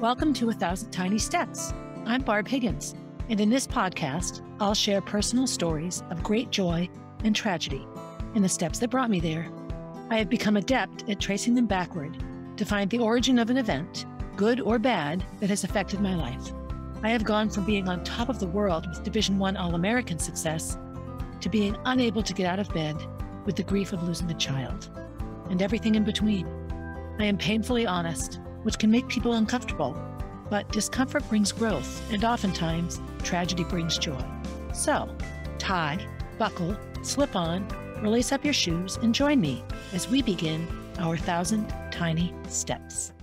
Welcome to 1,000 Tiny Steps. I'm Barb Higgins, and in this podcast, I'll share personal stories of great joy and tragedy and the steps that brought me there. I have become adept at tracing them backward to find the origin of an event, good or bad, that has affected my life. I have gone from being on top of the world with Division I All-American success to being unable to get out of bed with the grief of losing a child, and everything in between. I am painfully honest, which can make people uncomfortable, but discomfort brings growth, and oftentimes, tragedy brings joy. So, tie, buckle, slip on, release up your shoes, and join me as we begin our 1,000 Tiny Steps.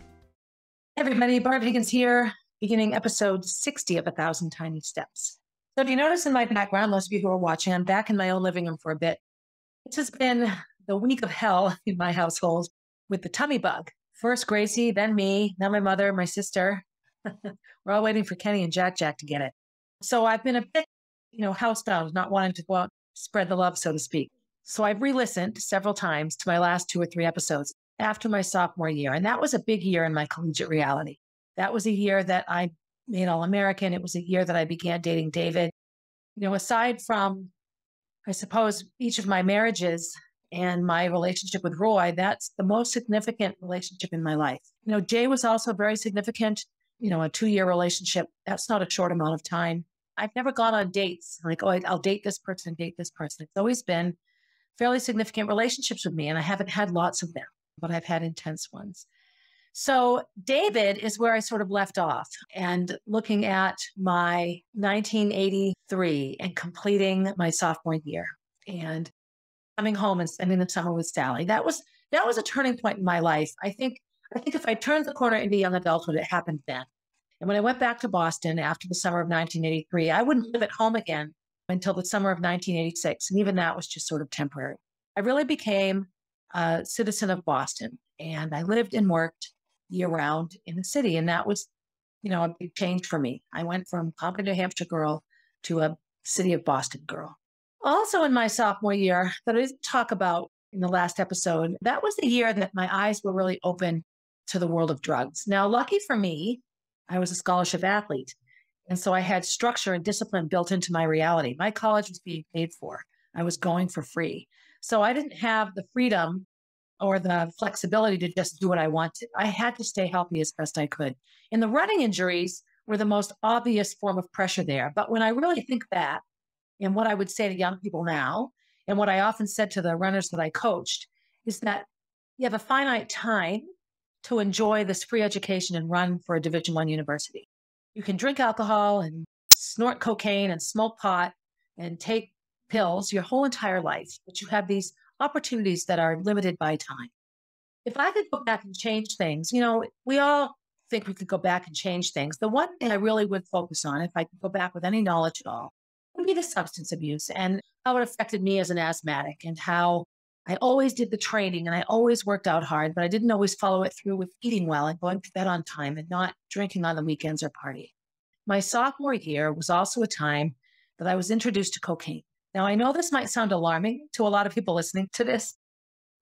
Hey everybody, Barb Higgins here, beginning episode 60 of 1,000 Tiny Steps. So if you notice in my background, most of you who are watching, I'm back in my own living room for a bit. This has been the week of hell in my household with the tummy bug. First Gracie, then me, now my mother, my sister. We're all waiting for Kenny and Jack to get it. So I've been a bit, housebound, not wanting to go out, spread the love, so to speak. So I've re-listened several times to my last 2 or 3 episodes after my sophomore year. And that was a big year in my collegiate reality. That was a year that I made All-American. It was a year that I began dating David. Aside from, I suppose, each of my marriages and my relationship with Roy, that's the most significant relationship in my life. Jay was also very significant, a 2-year relationship. That's not a short amount of time. I've never gone on dates like, I'll date this person, date this person. It's always been fairly significant relationships with me, and I haven't had lots of them, but I've had intense ones. So David is where I sort of left off, and looking at my 1983 and completing my sophomore year and coming home and spending the summer with Sally. That was a turning point in my life. I think if I turned the corner into young adulthood, it happened then. And when I went back to Boston after the summer of 1983, I wouldn't live at home again until the summer of 1986. And even that was just sort of temporary. I really became a citizen of Boston, and I lived and worked year-round in the city. And that was, a big change for me. I went from Concord, New Hampshire girl to a city of Boston girl. Also in my sophomore year, that I didn't talk about in the last episode, that was the year that my eyes were really open to the world of drugs. Now, lucky for me, I was a scholarship athlete. And so I had structure and discipline built into my reality. My college was being paid for. I was going for free. So I didn't have the freedom or the flexibility to just do what I wanted. I had to stay healthy as best I could. And the running injuries were the most obvious form of pressure there. But when I really think back, and what I would say to young people now, and what I often said to the runners that I coached, is that you have a finite time to enjoy this free education and run for a Division I university. You can drink alcohol and snort cocaine and smoke pot and take pills your whole entire life, but you have these opportunities that are limited by time. If I could go back and change things, we all think we could go back and change things. The one thing I really would focus on, if I could go back with any knowledge at all, would be the substance abuse and how it affected me as an asthmatic, and how I always did the training and I always worked out hard, but I didn't always follow it through with eating well and going to bed on time and not drinking on the weekends or partying. My sophomore year was also a time that I was introduced to cocaine. Now, I know this might sound alarming to a lot of people listening to this.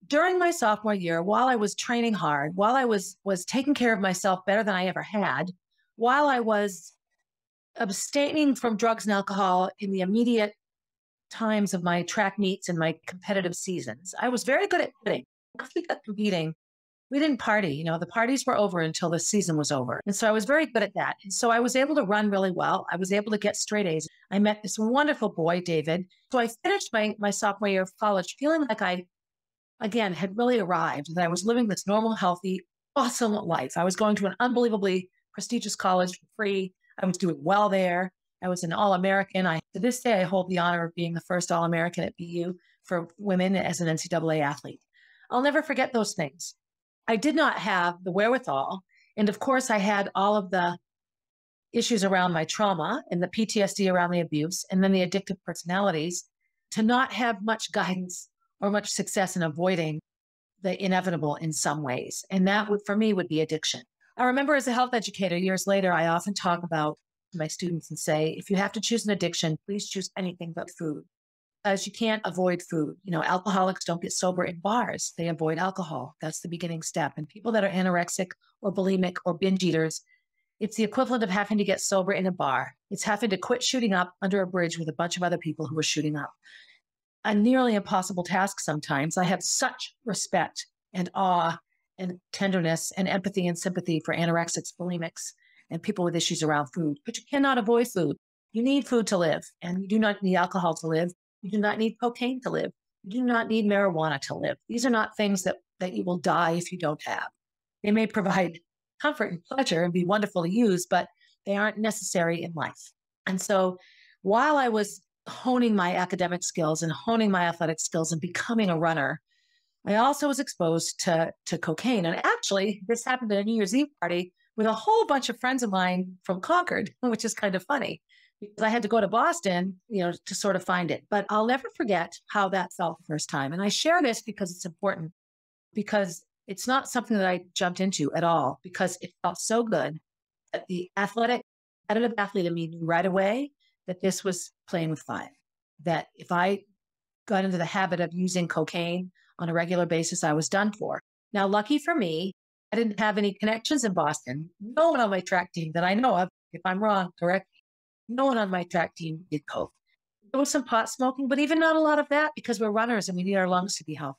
During my sophomore year, while I was training hard, while I was taking care of myself better than I ever had, while I was abstaining from drugs and alcohol in the immediate times of my track meets and my competitive seasons, I was very good at quitting. Once we got competing, we didn't party. The parties were over until the season was over. And so I was very good at that. And so I was able to run really well. I was able to get straight A's. I met this wonderful boy, David. So I finished my sophomore year of college feeling like I, again, had really arrived, that I was living this normal, healthy, awesome life. I was going to an unbelievably prestigious college for free. I was doing well there. I was an All-American. To this day, I hold the honor of being the first All-American at BU for women as an NCAA athlete. I'll never forget those things. I did not have the wherewithal. And of course, I had all of the issues around my trauma and the PTSD around the abuse, and then the addictive personalities, to not have much guidance or much success in avoiding the inevitable in some ways. And that would, for me, would be addiction. I remember as a health educator years later, I often talk about my students and say, if you have to choose an addiction, please choose anything but food. As you can't avoid food. Alcoholics don't get sober in bars. They avoid alcohol. That's the beginning step. And people that are anorexic or bulimic or binge eaters It's the equivalent of having to get sober in a bar. It's having to quit shooting up under a bridge with a bunch of other people who are shooting up. A nearly impossible task sometimes. I have such respect and awe and tenderness and empathy and sympathy for anorexics, bulimics, and people with issues around food. But you cannot avoid food. You need food to live, and you do not need alcohol to live. You do not need cocaine to live. You do not need marijuana to live. These are not things that you will die if you don't have. They may provide comfort and pleasure and be wonderful to use, but they aren't necessary in life. And so while I was honing my academic skills and honing my athletic skills and becoming a runner, I also was exposed to cocaine. And actually, this happened at a New Year's Eve party with a whole bunch of friends of mine from Concord, which is kind of funny because I had to go to Boston, to sort of find it. But I'll never forget how that felt the first time. And I share this because it's important, because it's not something that I jumped into at all, because it felt so good that the athletic, competitive athlete in me knew right away that this was playing with fire, that if I got into the habit of using cocaine on a regular basis, I was done for. Now, lucky for me, I didn't have any connections in Boston. No one on my track team that I know of, if I'm wrong, correct me, no one on my track team did coke. There was some pot smoking, but even not a lot of that because we're runners and we need our lungs to be healthy.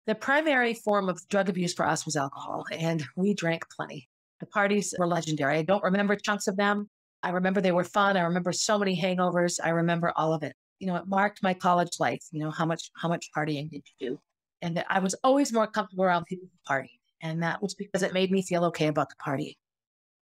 The primary form of drug abuse for us was alcohol, and we drank plenty. The parties were legendary. I don't remember chunks of them. I remember they were fun. I remember so many hangovers. I remember all of it. It marked my college life. How much partying did you do? And I was always more comfortable around people who partied. And that was because it made me feel okay about the partying.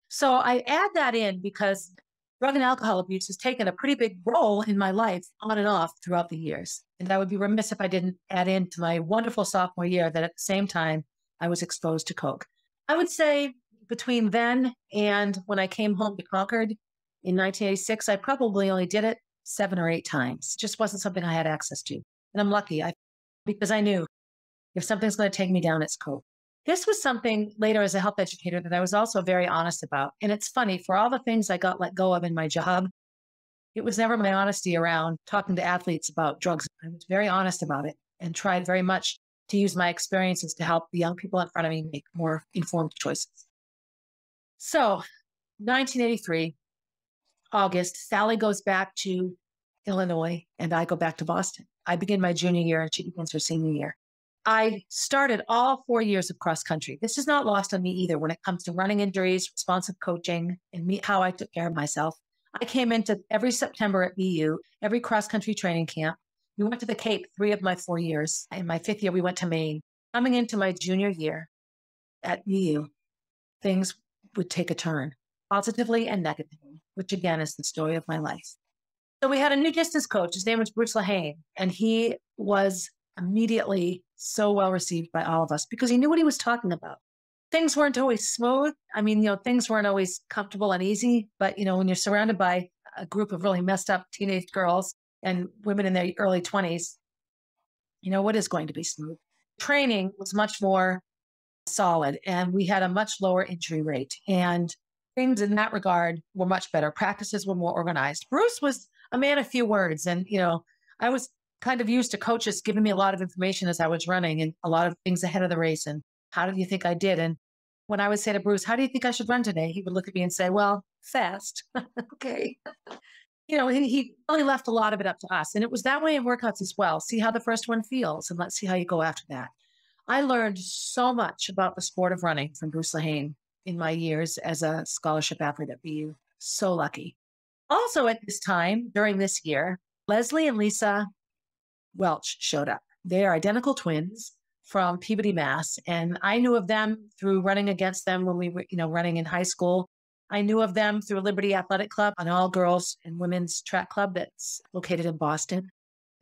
So I add that in because drug and alcohol abuse has taken a pretty big role in my life on and off throughout the years. And I would be remiss if I didn't add into my wonderful sophomore year that at the same time, I was exposed to coke. I would say between then and when I came home to Concord in 1986, I probably only did it 7 or 8 times. It just wasn't something I had access to. And I'm lucky because I knew if something's going to take me down, it's coke. This was something later as a health educator that I was also very honest about. And it's funny, for all the things I got let go of in my job, it was never my honesty around talking to athletes about drugs. I was very honest about it and tried very much to use my experiences to help the young people in front of me make more informed choices. So 1983, August, Sally goes back to Illinois and I go back to Boston. I begin my junior year and she begins her senior year. I started all 4 years of cross country. This is not lost on me either when it comes to running injuries, responsive coaching, and how I took care of myself. I came into every September at BU, every cross country training camp. We went to the Cape 3 of my 4 years. In my 5th year, we went to Maine. Coming into my junior year at BU, things would take a turn, positively and negatively, which again is the story of my life. So we had a new distance coach. His name was Bruce Lehane, and he was immediately so well received by all of us because he knew what he was talking about. Things weren't always smooth. I mean, things weren't always comfortable and easy, but when you're surrounded by a group of really messed up teenage girls and women in their early 20s, what is going to be smooth? Training was much more solid and we had a much lower injury rate and things in that regard were much better. Practices were more organized. Bruce was a man of few words. And, I was kind of used to coaches giving me a lot of information as I was running and a lot of things ahead of the race. And how do you think I did? And when I would say to Bruce, how do you think I should run today? He would look at me and say, well, fast. Okay. He really left a lot of it up to us. And it was that way in workouts as well. See how the first one feels and let's see how you go after that. I learned so much about the sport of running from Bruce Lehane in my years as a scholarship athlete at BU. So lucky. Also at this time, during this year, Leslie and Lisa Welch showed up. They are identical twins from Peabody, Mass. And I knew of them through running against them when we were, running in high school. I knew of them through Liberty Athletic Club, an all-girls and women's track club that's located in Boston.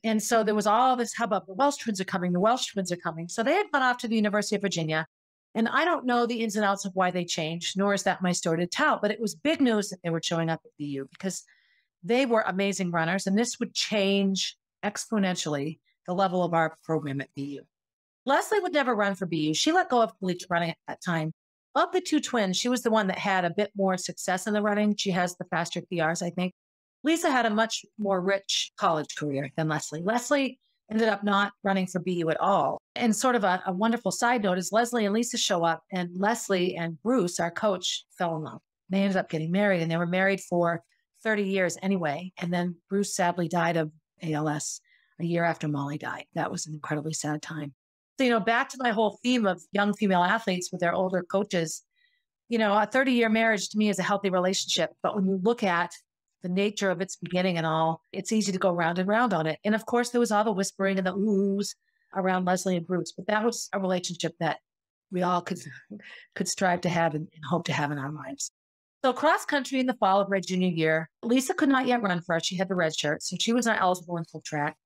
And so there was all this hubbub. The Welch twins are coming. The Welch twins are coming. So they had gone off to the University of Virginia. And I don't know the ins and outs of why they changed, nor is that my story to tell. But it was big news that they were showing up at BU because they were amazing runners. And this would change exponentially the level of our program at BU. Leslie would never run for BU. She let go of collegiate running at that time. Of the 2 twins, she was the one that had a bit more success in the running. She has the faster PRs, I think. Lisa had a much more rich college career than Leslie. Leslie ended up not running for BU at all. And sort of a wonderful side note is Leslie and Lisa show up and Leslie and Bruce, our coach, fell in love. They ended up getting married, and they were married for 30 years anyway. And then Bruce sadly died of ALS a year after Molly died. That was an incredibly sad time. So, back to my whole theme of young female athletes with their older coaches, a 30-year marriage to me is a healthy relationship. But when you look at the nature of its beginning and all, it's easy to go round and round on it. And of course, there was all the whispering and the oohs around Leslie and Bruce, but that was a relationship that we all could strive to have and hope to have in our lives. So cross country in the fall of my junior year, Lisa could not yet run for us. She had the red shirt, so she was not eligible in full track.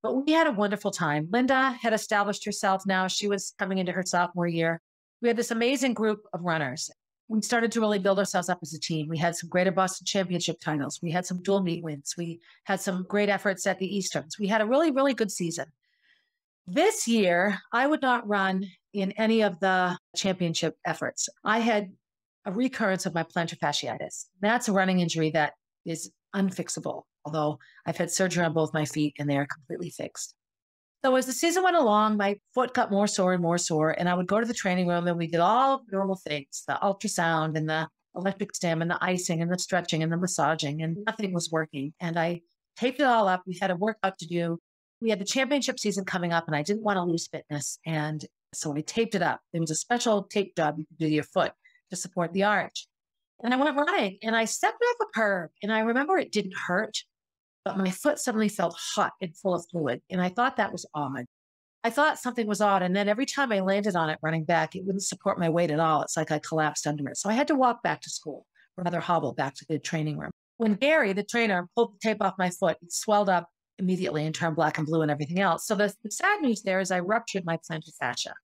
But we had a wonderful time. Linda had established herself now. She was coming into her sophomore year. We had this amazing group of runners. We started to really build ourselves up as a team. We had some Greater Boston Championship titles. We had some dual meet wins. We had some great efforts at the Easterns. We had a really, really good season. This year, I would not run in any of the championship efforts. I had a recurrence of my plantar fasciitis. That's a running injury that is unfixable, although I've had surgery on both my feet and they're completely fixed. So as the season went along, my foot got more sore, and I would go to the training room and we did all normal things, the ultrasound and the electric stim and the icing and the stretching and the massaging, and nothing was working. And I taped it all up. We had a workout to do. We had the championship season coming up and I didn't want to lose fitness. And so I taped it up. There was a special tape job you could do to your foot to support the arch. And I went running and I stepped off a curb and I remember it didn't hurt, but my foot suddenly felt hot and full of fluid. And I thought that was odd. I thought something was odd. And then every time I landed on it running back, it wouldn't support my weight at all. It's like I collapsed under it. So I had to walk back to school, rather hobble back to the training room. When Gary, the trainer, pulled the tape off my foot, it swelled up immediately and turned black and blue and everything else. So the sad news there is I ruptured my plantar fascia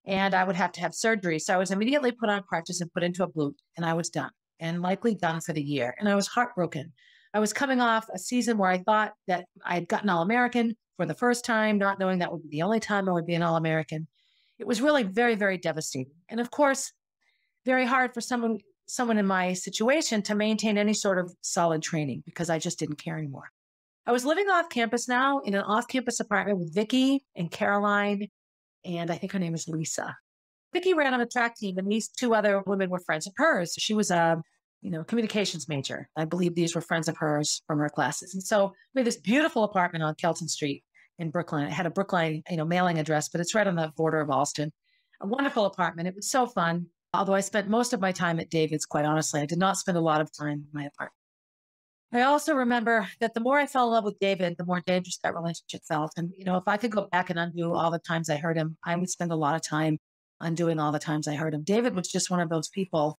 and I would have to have surgery. So I was immediately put on crutches and put into a boot and I was done and likely done for the year. And I was heartbroken. I was coming off a season where I thought that I had gotten All-American for the first time, not knowing that would be the only time I would be an All-American. It was really very, very devastating. And of course, very hard for someone in my situation to maintain any sort of solid training because I just didn't care anymore. I was living off campus now in an off-campus apartment with Vicky and Caroline, and I think her name is Lisa. Vicky ran on the track team, and these two other women were friends of hers. She was a communications major. I believe these were friends of hers from her classes. And so we had this beautiful apartment on Kelton Street in Brookline. It had a Brookline, mailing address, but it's right on the border of Allston. A wonderful apartment. It was so fun. Although I spent most of my time at David's, quite honestly, I did not spend a lot of time in my apartment. I also remember that the more I fell in love with David, the more dangerous that relationship felt. And, if I could go back and undo all the times I hurt him, I would spend a lot of time undoing all the times I hurt him. David was just one of those people.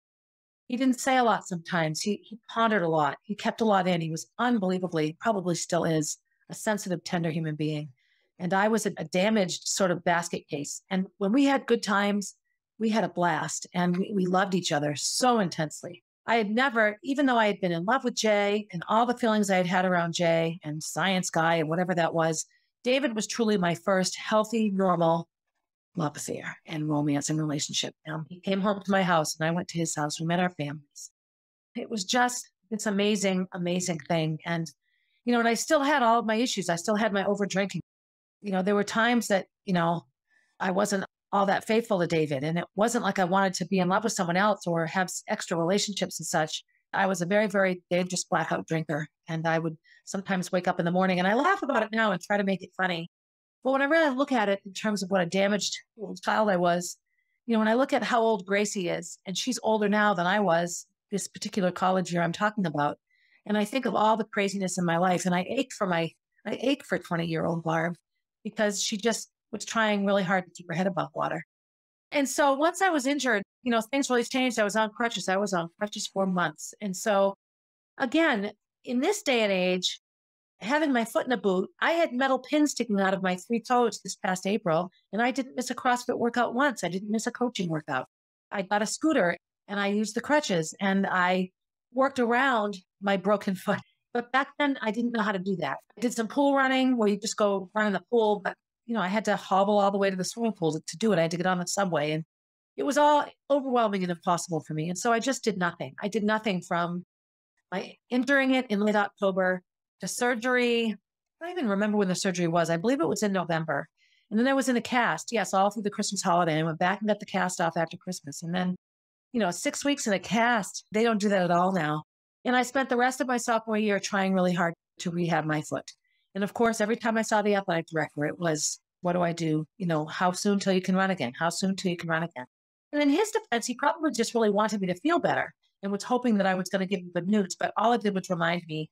He didn't say a lot sometimes. He pondered a lot. He kept a lot in. He was unbelievably, probably still is, a sensitive, tender human being. And I was a damaged sort of basket case. And when we had good times, we had a blast and we loved each other so intensely. I had never, even though I had been in love with Jay and all the feelings I had had around Jay and science guy and whatever that was, David was truly my first healthy, normal love affair and romance and relationship. He came home to my house and I went to his house. We met our families. It was just this amazing, amazing thing. And, and I still had all of my issues. I still had my over drinking. There were times that, I wasn't all that faithful to David. And it wasn't like I wanted to be in love with someone else or have extra relationships and such. I was a very, very dangerous blackout drinker. And I would sometimes wake up in the morning and I laugh about it now and try to make it funny. But when I really look at it in terms of what a damaged little child I was, when I look at how old Gracie is, and she's older now than I was this particular college year I'm talking about. And I think of all the craziness in my life and I ache for 20-year-old Barb because she just was trying really hard to keep her head above water. And so once I was injured, things really changed. I was on crutches. I was on crutches for months. And so again, in this day and age, having my foot in a boot, I had metal pins sticking out of my 3 toes this past April, and I didn't miss a CrossFit workout once. I didn't miss a coaching workout. I got a scooter and I used the crutches and I worked around my broken foot. But back then I didn't know how to do that. I did some pool running where you just go run in the pool, but I had to hobble all the way to the swimming pool to do it. I had to get on the subway and it was all overwhelming and impossible for me. And so I just did nothing. I did nothing from my injuring it in late October to surgery. I don't even remember when the surgery was. I believe it was in November. And then I was in a cast. Yes, all through the Christmas holiday. I went back and got the cast off after Christmas. And then, 6 weeks in a cast. They don't do that at all now. And I spent the rest of my sophomore year trying really hard to rehab my foot. And of course, every time I saw the athletic director, it was, what do I do? How soon till you can run again? How soon till you can run again? And in his defense, he probably just really wanted me to feel better and was hoping that I was going to give him good news. But all it did was remind me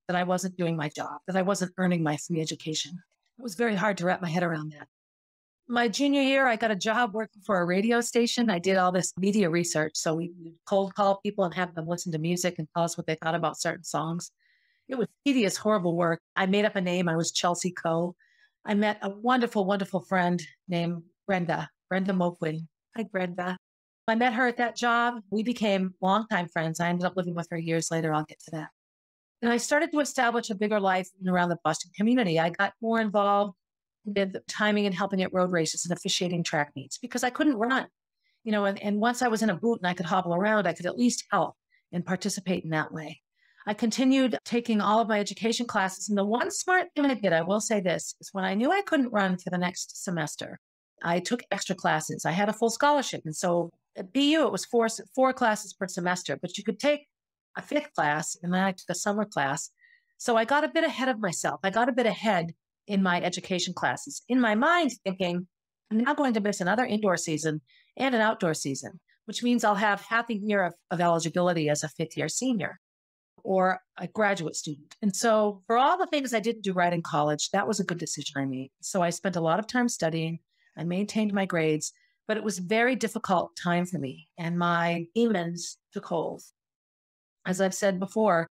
that I wasn't doing my job, that I wasn't earning my free education. It was very hard to wrap my head around that. My junior year, I got a job working for a radio station. I did all this media research. So we would cold call people and have them listen to music and tell us what they thought about certain songs. It was tedious, horrible work. I made up a name. I was Chelsea Coe. I met a wonderful, wonderful friend named Brenda Moquin. Hi, Brenda. I met her at that job. We became longtime friends. I ended up living with her years later. I'll get to that. And I started to establish a bigger life around the Boston community. I got more involved with timing and helping at road races and officiating track meets because I couldn't run, and once I was in a boot and I could hobble around, I could at least help and participate in that way. I continued taking all of my education classes. And the one smart thing I did, I will say this, is when I knew I couldn't run for the next semester, I took extra classes. I had a full scholarship. And so at BU, it was four classes per semester, but you could take a fifth class and then I took a summer class. So I got a bit ahead of myself. I got a bit ahead in my education classes. In my mind, thinking, I'm now going to miss another indoor season and an outdoor season, which means I'll have half a year of eligibility as a fifth-year senior or a graduate student. And so for all the things I didn't do right in college, that was a good decision I made. So I spent a lot of time studying. I maintained my grades, but it was a very difficult time for me. And my demons took hold. As I've said before,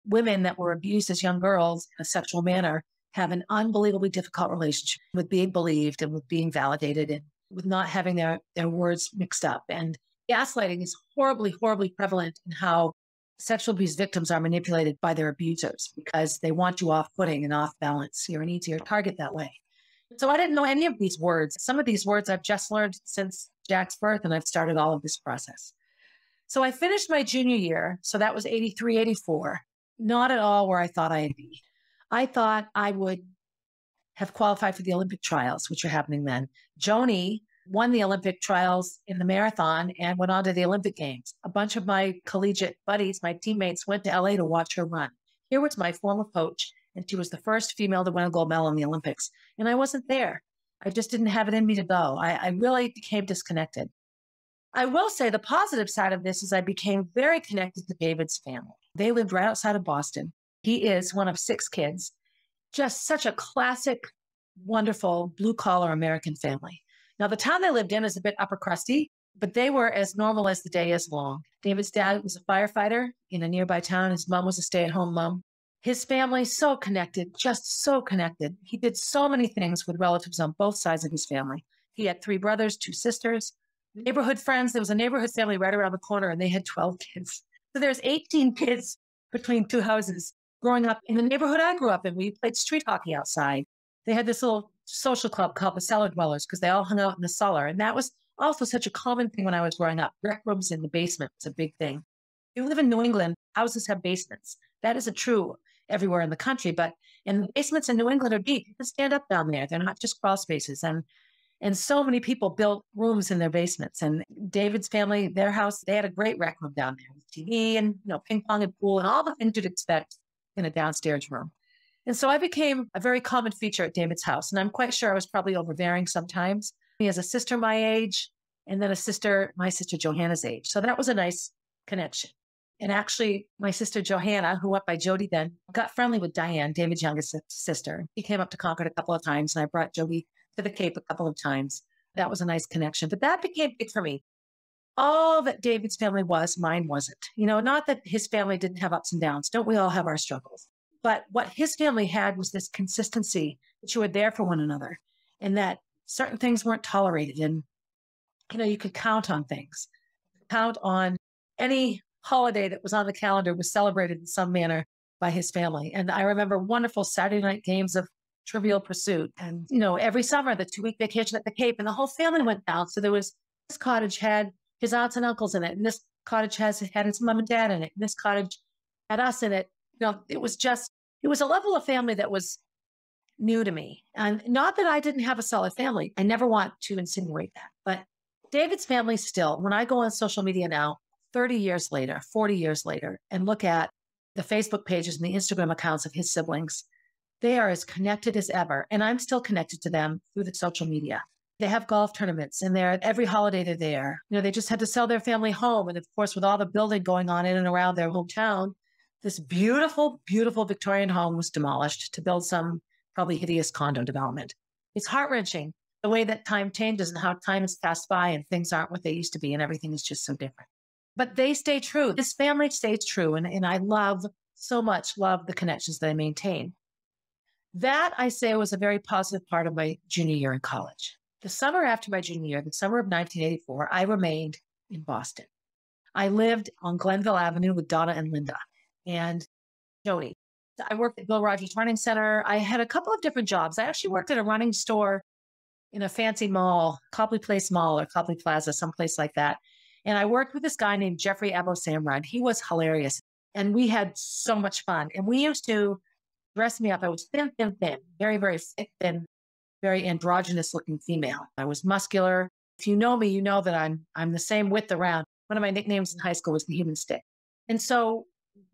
women that were abused as young girls in a sexual manner have an unbelievably difficult relationship with being believed and with being validated and with not having their words mixed up. And gaslighting is horribly, horribly prevalent in how sexual abuse victims are manipulated by their abusers because they want you off footing and off balance. You're an easier target that way. So I didn't know any of these words. Some of these words I've just learned since Jack's birth, and I've started all of this process. So I finished my junior year. So that was 83, 84. Not at all where I thought I'd be. I thought I would have qualified for the Olympic trials, which were happening then. Joni won the Olympic trials in the marathon and went on to the Olympic Games. A bunch of my collegiate buddies, my teammates, went to LA to watch her run. Here was my former coach, and she was the first female to win a gold medal in the Olympics. And I wasn't there. I just didn't have it in me to go. I really became disconnected. I will say the positive side of this is I became very connected to David's family. They lived right outside of Boston. He is one of 6 kids, just such a classic, wonderful blue-collar American family. Now, the town they lived in is a bit upper crusty, but they were as normal as the day is long. David's dad was a firefighter in a nearby town. His mom was a stay-at-home mom. His family, so connected, just so connected. He did so many things with relatives on both sides of his family. He had 3 brothers, 2 sisters, neighborhood friends. There was a neighborhood family right around the corner, and they had 12 kids. So there's 18 kids between 2 houses. Growing up in the neighborhood I grew up in, we played street hockey outside. They had this little social club called the Cellar Dwellers because they all hung out in the cellar. And that was also such a common thing when I was growing up. Rec rooms in the basement was a big thing. If you live in New England, houses have basements. That isn't true everywhere in the country, but in the basements in New England are deep. You can stand up down there. They're not just crawl spaces. And so many people built rooms in their basements. And David's family, their house, they had a great rec room down there with TV and ping pong and pool and all the things you'd expect in a downstairs room. And so I became a very common feature at David's house. And I'm quite sure I was probably overbearing sometimes. He has a sister my age, and then my sister Johanna's age. So that was a nice connection. And actually, my sister Johanna, who went by Jody then, got friendly with Diane, David's youngest sister. He came up to Concord a couple of times, and I brought Jody to the Cape a couple of times. That was a nice connection. But that became big for me. All that David's family was, mine wasn't. Not that his family didn't have ups and downs. Don't we all have our struggles? But what his family had was this consistency that you were there for one another and that certain things weren't tolerated. And, you could count on things. Count on any holiday that was on the calendar was celebrated in some manner by his family. And I remember wonderful Saturday night games of Trivial Pursuit. And, every summer, the 2-week vacation at the Cape, and the whole family went down. So this cottage had his aunts and uncles in it. And this cottage had his mom and dad in it. And this cottage had us in it. It was a level of family that was new to me. And not that I didn't have a solid family. I never want to insinuate that. But David's family still, when I go on social media now, 30 years later, 40 years later, and look at the Facebook pages and the Instagram accounts of his siblings, they are as connected as ever. And I'm still connected to them through the social media. They have golf tournaments and they're every holiday they're there. They just had to sell their family home. And of course, with all the building going on in and around their hometown, this beautiful, beautiful Victorian home was demolished to build some probably hideous condo development. It's heart-wrenching the way that time changes and how time has passed by and things aren't what they used to be and everything is just so different. But they stay true. This family stays true. And I love so much, love the connections that I maintain. That, I say, was a very positive part of my junior year in college. The summer after my junior year, the summer of 1984, I remained in Boston. I lived on Glenville Avenue with Donna and Linda and Jody. I worked at Bill Rogers Running Center. I had a couple of different jobs. I actually worked at a running store in a fancy mall, Copley Place Mall or Copley Plaza, someplace like that. And I worked with this guy named Jeffrey Abo-Samrad. He was hilarious. And we had so much fun. And we used to dress me up. I was thin, very, very thick, thin, very androgynous looking female. I was muscular. If you know me, you know that I'm the same width around. One of my nicknames in high school was the human stick. And so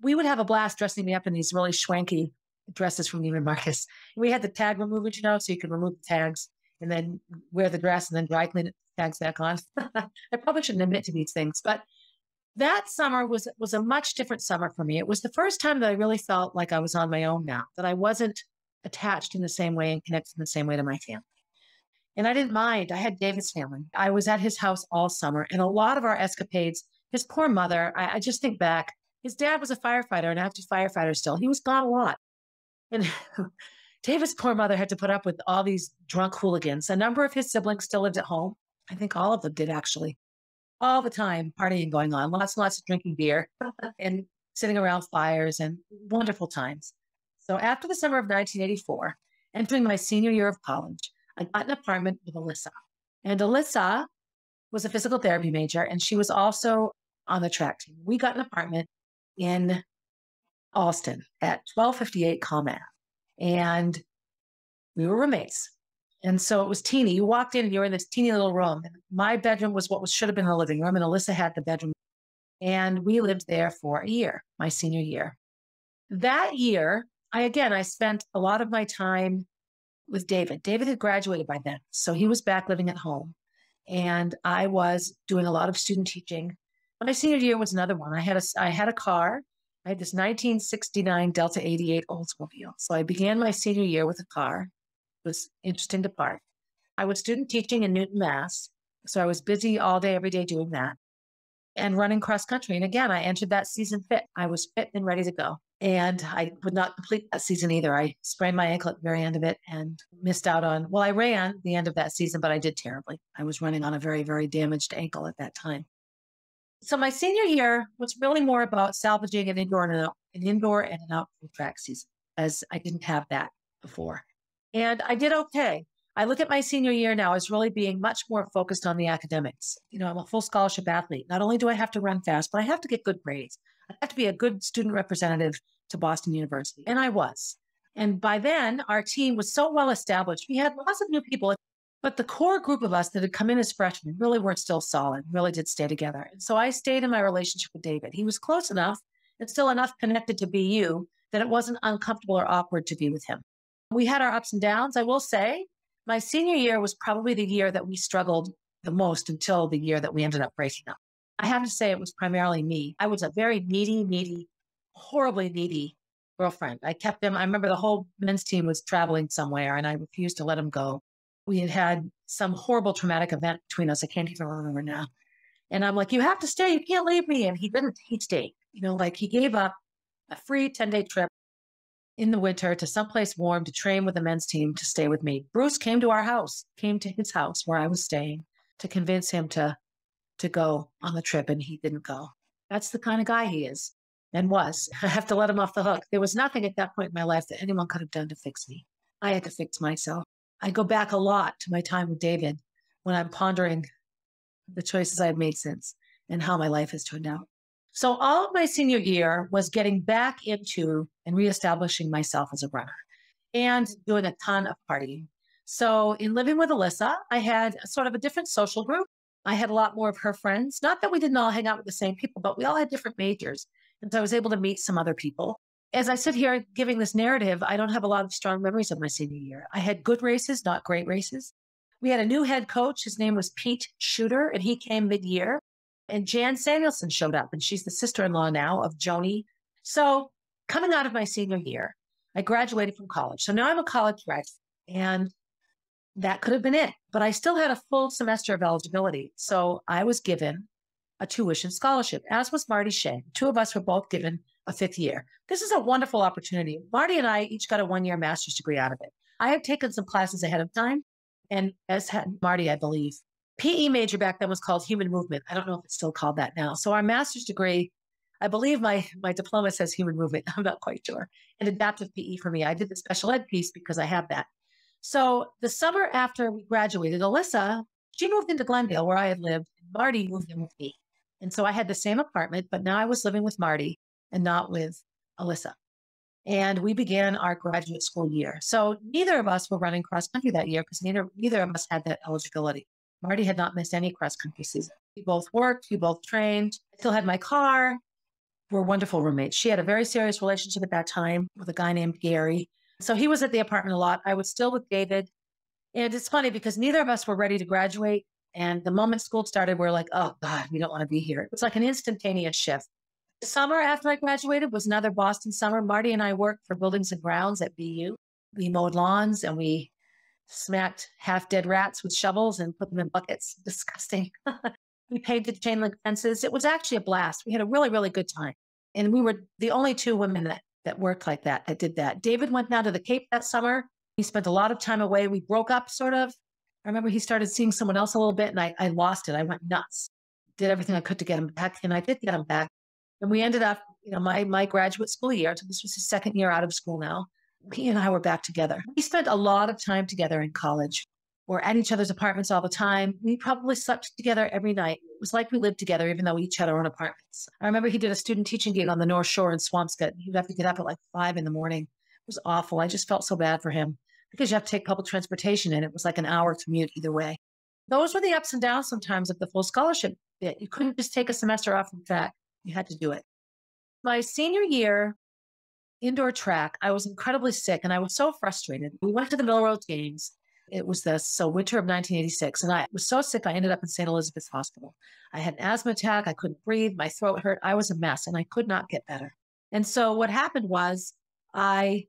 we would have a blast dressing me up in these really schwanky dresses from Neiman Marcus. We had the tag remover, so you could remove the tags and then wear the dress and then dry clean it, tags back on. I probably shouldn't admit to these things, but that summer was a much different summer for me. It was the first time that I really felt like I was on my own now, that I wasn't attached in the same way and connected in the same way to my family. And I didn't mind. I had David's family. I was at his house all summer. And a lot of our escapades, his poor mother, I just think back, his dad was a firefighter, an active firefighter still. He was gone a lot. And David's poor mother had to put up with all these drunk hooligans. A number of his siblings still lived at home. I think all of them did, actually. All the time, partying going on, lots and lots of drinking beer and sitting around fires and wonderful times. So after the summer of 1984, entering my senior year of college, I got an apartment with Alyssa. And Alyssa was a physical therapy major, and she was also on the track team. We got an apartment in Alston at 1258 Calm Ave. And we were roommates. And so it was teeny. You walked in and you were in this teeny little room. And my bedroom was what should have been the living room, and Alyssa had the bedroom. And we lived there for a year, my senior year. That year, I spent a lot of my time with David. David had graduated by then, so he was back living at home. And I was doing a lot of student teaching. My senior year was another one. I had a car. I had this 1969 Delta 88 Oldsmobile. So I began my senior year with a car. It was interesting to park. I was student teaching in Newton, Mass. So I was busy all day, every day doing that and running cross country. And again, I entered that season fit. I was fit and ready to go. And I would not complete that season either. I sprained my ankle at the very end of it and missed out on, I ran the end of that season, but I did terribly. I was running on a very, very damaged ankle at that time. So my senior year was really more about salvaging an indoor and an outdoor track season, as I didn't have that before. And I did okay. I look at my senior year now as really being much more focused on the academics. I'm a full scholarship athlete. Not only do I have to run fast, but I have to get good grades. I have to be a good student representative to Boston University. And I was. And by then, our team was so well established. We had lots of new people, but the core group of us that had come in as freshmen really were still solid, really did stay together. And so I stayed in my relationship with David. He was close enough and still enough connected to BU that it wasn't uncomfortable or awkward to be with him. We had our ups and downs. I will say my senior year was probably the year that we struggled the most until the year that we ended up breaking up. I have to say it was primarily me. I was a very needy, horribly needy girlfriend. I kept him. I remember the whole men's team was traveling somewhere and I refused to let him go. We had some horrible traumatic event between us. I can't even remember now. And I'm like, you have to stay. You can't leave me. And he didn't. He stayed. He gave up a free 10-day trip in the winter to someplace warm to train with the men's team to stay with me. Bruce came to his house where I was staying to convince him to go on the trip, and he didn't go. That's the kind of guy he is and was. I have to let him off the hook. There was nothing at that point in my life that anyone could have done to fix me. I had to fix myself. I go back a lot to my time with David when I'm pondering the choices I've made since and how my life has turned out. So all of my senior year was getting back into and reestablishing myself as a runner and doing a ton of partying. So in living with Alyssa, I had sort of a different social group. I had a lot more of her friends. Not that we didn't all hang out with the same people, but we all had different majors. And so I was able to meet some other people. As I sit here giving this narrative, I don't have a lot of strong memories of my senior year. I had good races, not great races. We had a new head coach. His name was Pete Shooter, and he came mid-year. And Jan Samuelson showed up, and she's the sister-in-law now of Joni. So coming out of my senior year, I graduated from college. So now I'm a college graduate, and that could have been it. But I still had a full semester of eligibility. So I was given a tuition scholarship, as was Marty Shea. Two of us were both given a fifth year. This is a wonderful opportunity. Marty and I each got a one-year master's degree out of it. I had taken some classes ahead of time, and as had Marty, I believe. PE major back then was called human movement. I don't know if it's still called that now. So our master's degree, I believe my diploma says human movement. I'm not quite sure. And adaptive PE for me. I did the special ed piece because I have that. So the summer after we graduated, Alyssa, she moved into Glendale where I had lived. And Marty moved in with me. And so I had the same apartment, but now I was living with Marty and not with Alyssa. And we began our graduate school year. So neither of us were running cross country that year because neither of us had that eligibility. Marty had not missed any cross country season. We both worked, we both trained. I still had my car. We're wonderful roommates. She had a very serious relationship at that time with a guy named Gary. So he was at the apartment a lot. I was still with David. And it's funny because neither of us were ready to graduate. And the moment school started, we're like, oh God, we don't want to be here. It was like an instantaneous shift. The summer after I graduated was another Boston summer. Marty and I worked for Buildings and Grounds at BU. We mowed lawns and we smacked half-dead rats with shovels and put them in buckets. Disgusting. We painted chain link fences. It was actually a blast. We had a really, really good time. And we were the only two women that worked like that did that. David went down to the Cape that summer. He spent a lot of time away. We broke up sort of. I remember he started seeing someone else a little bit and I lost it. I went nuts. Did everything I could to get him back. And I did get him back. And we ended up, my graduate school year. So this was his second year out of school now. He and I were back together. We spent a lot of time together in college. We're at each other's apartments all the time. We probably slept together every night. It was like we lived together, even though we each had our own apartments. I remember he did a student teaching gig on the North Shore in Swampscott. He'd have to get up at like 5 a.m. It was awful. I just felt so bad for him because you have to take public transportation and it was like an hour commute either way. Those were the ups and downs sometimes of the full scholarship bit. You couldn't just take a semester off from track. You had to do it. My senior year, indoor track, I was incredibly sick and I was so frustrated. We went to the Mill Road Games. It was winter of 1986. And I was so sick, I ended up in St. Elizabeth's Hospital. I had an asthma attack. I couldn't breathe. My throat hurt. I was a mess and I could not get better. And so what happened was I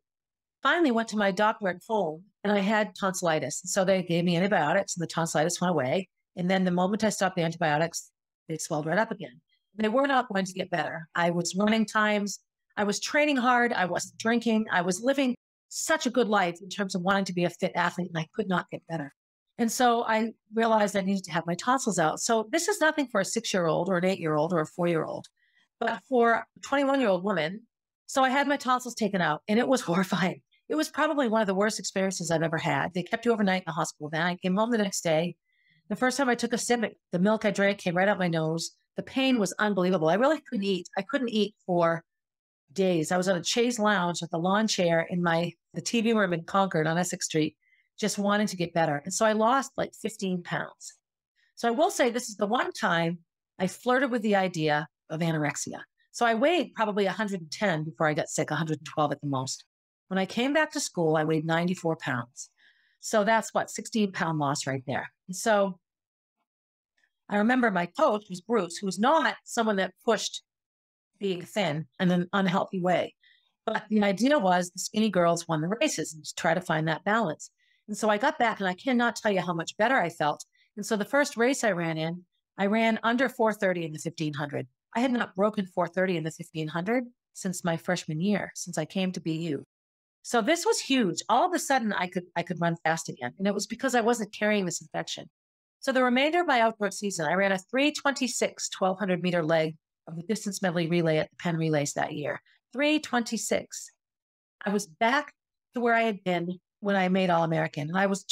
finally went to my doctor at home and I had tonsillitis. And so they gave me antibiotics and the tonsillitis went away. And then the moment I stopped the antibiotics, they swelled right up again. They were not going to get better. I was running times. I was training hard. I wasn't drinking. I was living such a good life in terms of wanting to be a fit athlete, and I could not get better. And so I realized I needed to have my tonsils out. So this is nothing for a 6-year-old or an 8-year-old or a 4-year-old, but for a 21-year-old woman. So I had my tonsils taken out and it was horrifying. It was probably one of the worst experiences I've ever had. They kept you overnight in the hospital. Then I came home the next day. The first time I took a sip, the milk I drank came right out my nose. The pain was unbelievable. I really couldn't eat. I couldn't eat for days. I was on a chaise lounge with a lawn chair in the TV room in Concord on Essex Street, just wanting to get better. And so I lost like 15 pounds. So I will say this is the one time I flirted with the idea of anorexia. So I weighed probably 110 before I got sick, 112 at the most. When I came back to school, I weighed 94 pounds. So that's 16-pound loss right there. And so I remember my coach was Bruce, who was not someone that pushed being thin in an unhealthy way. But the idea was the skinny girls won the races and just try to find that balance. And so I got back and I cannot tell you how much better I felt. And so the first race I ran under 4:30 in the 1500. I had not broken 4:30 in the 1500 since my freshman year, since I came to BU. So this was huge. All of a sudden I could run fast again. And it was because I wasn't carrying this infection. So the remainder of my outdoor season, I ran a 3:26 1,200 meter leg of the distance medley relay at the Penn Relays that year. 3:26. I was back to where I had been when I made All-American. And I was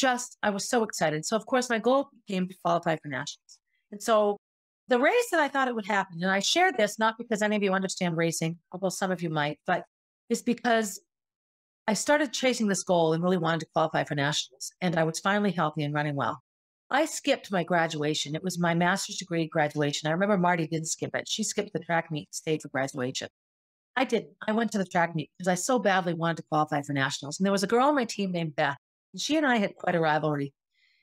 so excited. So of course my goal became to qualify for nationals. And so the race that I thought it would happen, and I shared this not because any of you understand racing, although some of you might, but it's because I started chasing this goal and really wanted to qualify for nationals. And I was finally healthy and running well. I skipped my graduation. It was my master's degree graduation. I remember Marty didn't skip it. She skipped the track meet and stayed for graduation. I didn't. I went to the track meet because I so badly wanted to qualify for nationals. And there was a girl on my team named Beth, and she and I had quite a rivalry.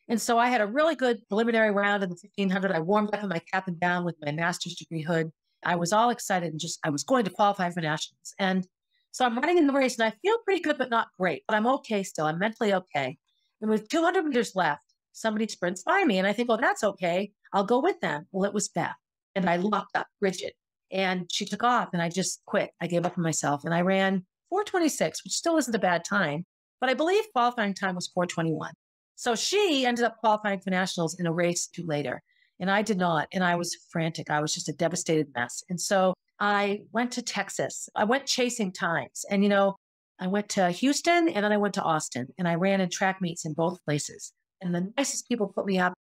And so I had a really good preliminary round in the 1500. I warmed up in my cap and gown with my master's degree hood. I was all excited and I was going to qualify for nationals. And so I'm running in the race and I feel pretty good, but not great. But I'm okay still. I'm mentally okay. And with 200 meters left, somebody sprints by me and I think, oh, that's okay. I'll go with them. Well, it was Beth. And I locked up rigid. And she took off and I just quit. I gave up on myself and I ran 4:26, which still isn't a bad time. But I believe qualifying time was 4:21. So she ended up qualifying for nationals in a race too later. And I did not. And I was frantic. I was just a devastated mess. And so I went to Texas. I went chasing times. And, I went to Houston and then I went to Austin and I ran in track meets in both places. And the nicest people put me up.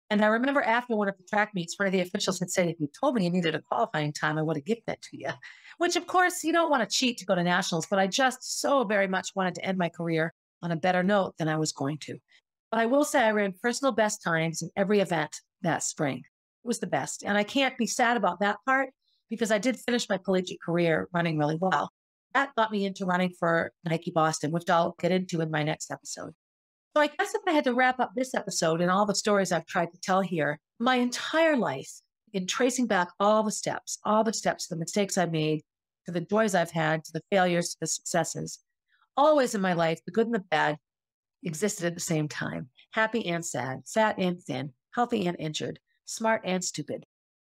And I remember after one of the track meets, one of the officials had said, if you told me you needed a qualifying time, I would have given that to you. Which, of course, you don't want to cheat to go to nationals, but I just so very much wanted to end my career on a better note than I was going to. But I will say I ran personal best times in every event that spring. It was the best. And I can't be sad about that part because I did finish my collegiate career running really well. That got me into running for Nike Boston, which I'll get into in my next episode. So I guess if I had to wrap up this episode and all the stories I've tried to tell here, my entire life in tracing back all the steps, the mistakes I made, to the joys I've had, to the failures, to the successes, always in my life, the good and the bad existed at the same time. Happy and sad, fat and thin, healthy and injured, smart and stupid.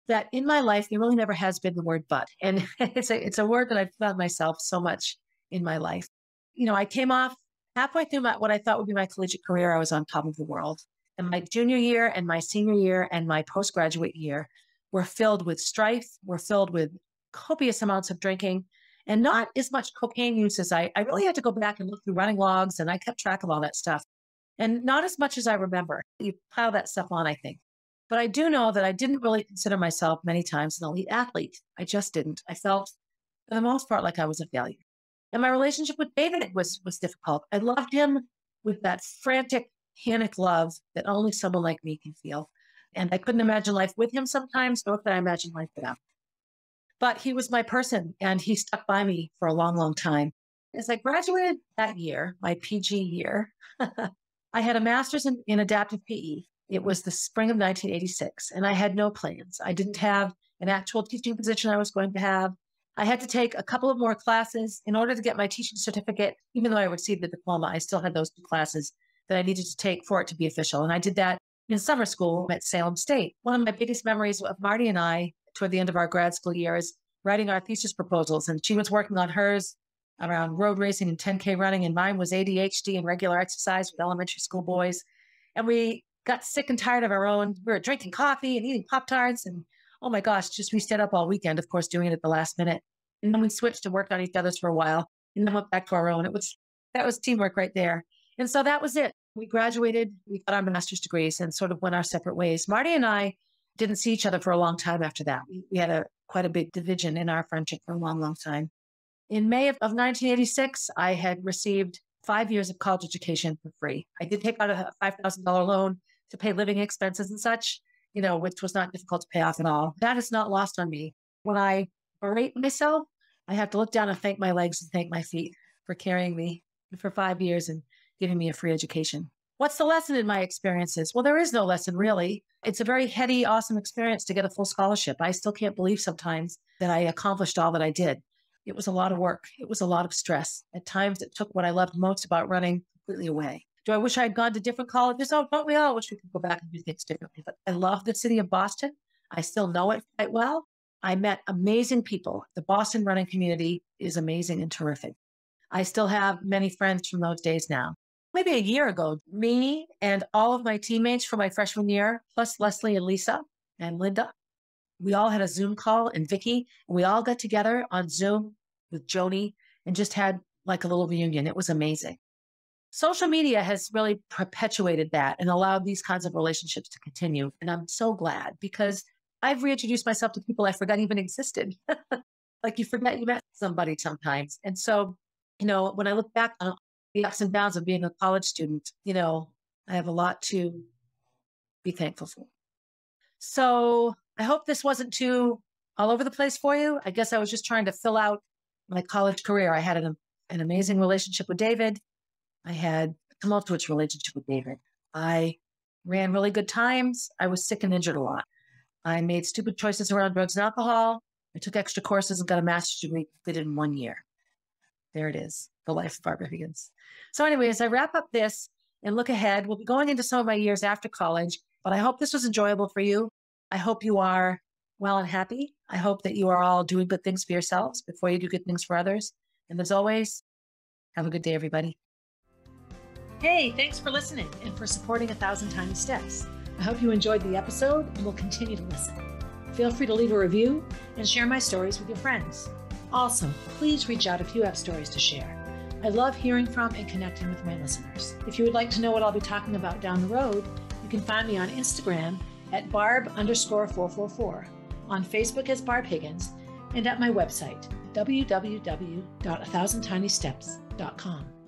That in my life, there really never has been the word but. And it's a word that I've found myself so much in my life. I came off halfway through what I thought would be my collegiate career. I was on top of the world. And my junior year and my senior year and my postgraduate year were filled with strife, were filled with copious amounts of drinking, and not as much cocaine use as I really had to go back and look through running logs, and I kept track of all that stuff. And not as much as I remember. You pile that stuff on, I think. But I do know that I didn't really consider myself many times an elite athlete. I just didn't. I felt, for the most part, like I was a failure. And my relationship with David was difficult. I loved him with that frantic, panic love that only someone like me can feel. And I couldn't imagine life with him sometimes, nor could I imagine life without him. But he was my person, and he stuck by me for a long, long time. As I graduated that year, my PG year, I had a master's in adaptive PE. It was the spring of 1986, and I had no plans. I didn't have an actual teaching position I was going to have. I had to take a couple of more classes in order to get my teaching certificate. Even though I received the diploma, I still had those 2 classes that I needed to take for it to be official. And I did that in summer school at Salem State. One of my biggest memories of Marty and I toward the end of our grad school year is writing our thesis proposals. And she was working on hers around road racing and 10K running, and mine was ADHD and regular exercise with elementary school boys. And we got sick and tired of our own. We were drinking coffee and eating Pop-Tarts, and oh my gosh, we stayed up all weekend, of course, doing it at the last minute. And then we switched to work on each other's for a while and then went back to our own. That was teamwork right there. And so that was it. We graduated, we got our master's degrees and sort of went our separate ways. Marty and I didn't see each other for a long time after that. We had quite a big division in our friendship for a long, long time. In May of 1986, I had received 5 years of college education for free. I did take out a $5,000 loan to pay living expenses and such, which was not difficult to pay off at all. That is not lost on me. When I berate myself, I have to look down and thank my legs and thank my feet for carrying me for 5 years and giving me a free education. What's the lesson in my experiences? Well, there is no lesson, really. It's a very heady, awesome experience to get a full scholarship. I still can't believe sometimes that I accomplished all that I did. It was a lot of work. It was a lot of stress. At times, it took what I loved most about running completely away. Do I wish I had gone to different colleges? Oh, don't we all wish we could go back and do things differently? But I love the city of Boston. I still know it quite well. I met amazing people. The Boston running community is amazing and terrific. I still have many friends from those days now. Maybe a year ago, me and all of my teammates from my freshman year, plus Leslie and Lisa and Linda, we all had a Zoom call, and Vicky, and we all got together on Zoom with Joni and just had like a little reunion. It was amazing. Social media has really perpetuated that and allowed these kinds of relationships to continue. And I'm so glad because I've reintroduced myself to people I forgot even existed. Like you forget you met somebody sometimes. And so, when I look back on the ups and downs of being a college student, I have a lot to be thankful for. So I hope this wasn't too all over the place for you. I guess I was just trying to fill out my college career. I had an amazing relationship with David. I had a tumultuous relationship with David. I ran really good times. I was sick and injured a lot. I made stupid choices around drugs and alcohol. I took extra courses and got a master's degree completed in 1 year. There it is, the life of Barbara Higgins. So anyway, as I wrap up this and look ahead, we'll be going into some of my years after college, but I hope this was enjoyable for you. I hope you are well and happy. I hope that you are all doing good things for yourselves before you do good things for others. And as always, have a good day, everybody. Hey, thanks for listening and for supporting 1,000 Tiny Steps. I hope you enjoyed the episode and will continue to listen. Feel free to leave a review and share my stories with your friends. Also, please reach out if you have stories to share. I love hearing from and connecting with my listeners. If you would like to know what I'll be talking about down the road, you can find me on Instagram at barb_444, on Facebook as Barb Higgins, and at my website, www.1000tinysteps.com.